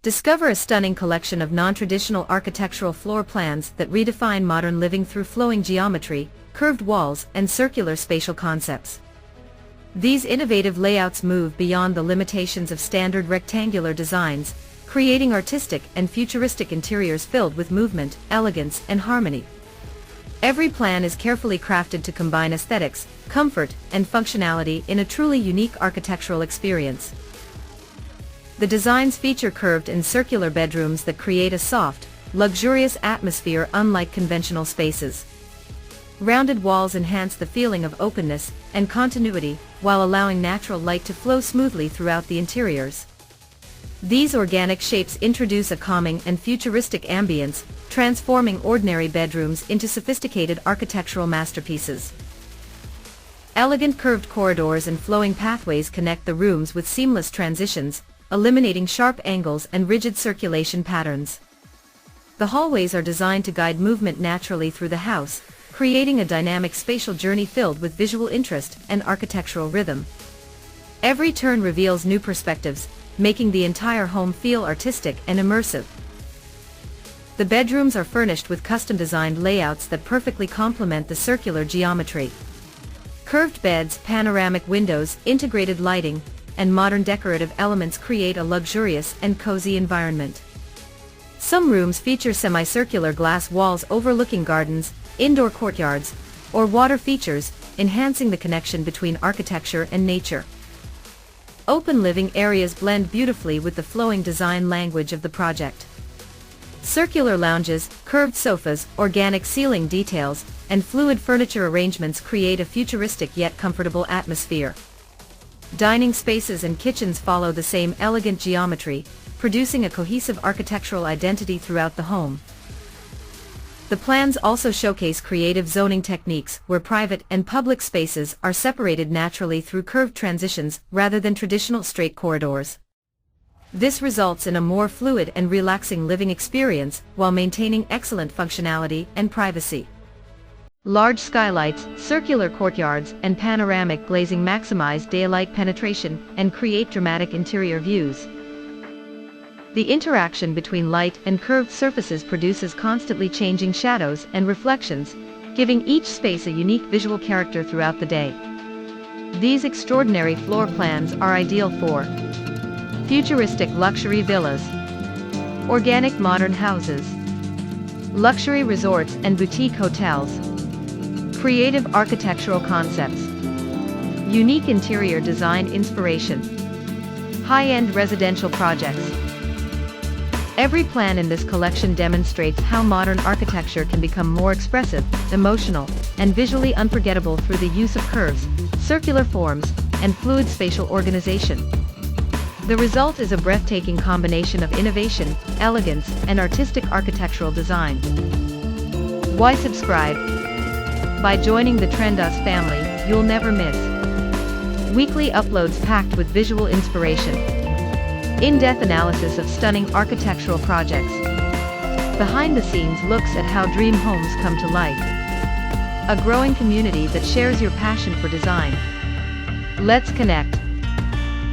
Discover a stunning collection of non-traditional architectural floor plans that redefine modern living through flowing geometry, curved walls, and circular spatial concepts. These innovative layouts move beyond the limitations of standard rectangular designs, creating artistic and futuristic interiors filled with movement, elegance, and harmony. Every plan is carefully crafted to combine aesthetics, comfort, and functionality in a truly unique architectural experience. The designs feature curved and circular bedrooms that create a soft, luxurious atmosphere unlike conventional spaces. Rounded walls enhance the feeling of openness and continuity, while allowing natural light to flow smoothly throughout the interiors. These organic shapes introduce a calming and futuristic ambience, transforming ordinary bedrooms into sophisticated architectural masterpieces. Elegant curved corridors and flowing pathways connect the rooms with seamless transitions, eliminating sharp angles and rigid circulation patterns. The hallways are designed to guide movement naturally through the house, creating a dynamic spatial journey filled with visual interest and architectural rhythm. Every turn reveals new perspectives, making the entire home feel artistic and immersive. The bedrooms are furnished with custom-designed layouts that perfectly complement the circular geometry. Curved beds, panoramic windows, integrated lighting, and modern decorative elements create a luxurious and cozy environment. Some rooms feature semicircular glass walls overlooking gardens, indoor courtyards, or water features, enhancing the connection between architecture and nature. Open living areas blend beautifully with the flowing design language of the project. Circular lounges, curved sofas, organic ceiling details, and fluid furniture arrangements create a futuristic yet comfortable atmosphere. Dining spaces and kitchens follow the same elegant geometry, producing a cohesive architectural identity throughout the home. The plans also showcase creative zoning techniques where private and public spaces are separated naturally through curved transitions rather than traditional straight corridors. This results in a more fluid and relaxing living experience while maintaining excellent functionality and privacy. Large skylights, circular courtyards, and panoramic glazing maximize daylight penetration and create dramatic interior views. The interaction between light and curved surfaces produces constantly changing shadows and reflections, giving each space a unique visual character throughout the day. These extraordinary floor plans are ideal for futuristic luxury villas, organic modern houses, luxury resorts and boutique hotels, creative architectural concepts, unique interior design inspiration, high-end residential projects. Every plan in this collection demonstrates how modern architecture can become more expressive, emotional, and visually unforgettable through the use of curves, circular forms, and fluid spatial organization. The result is a breathtaking combination of innovation, elegance, and artistic architectural design. Why subscribe? By joining the Trendos family, you'll never miss weekly uploads packed with visual inspiration, in-depth analysis of stunning architectural projects, behind-the-scenes looks at how dream homes come to life, a growing community that shares your passion for design. Let's connect.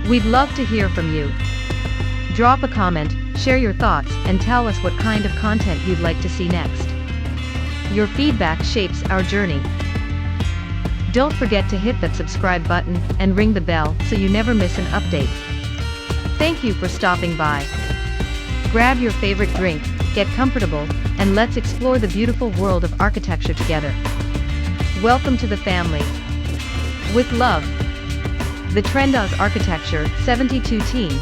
We'd love to hear from you. Drop a comment, share your thoughts, and tell us what kind of content you'd like to see next. Your feedback shapes our journey. Don't forget to hit that subscribe button and ring the bell so you never miss an update. Thank you for stopping by. Grab your favorite drink, get comfortable, and let's explore the beautiful world of architecture together. Welcome to the family. With love, the Trendos Architecture 72 team.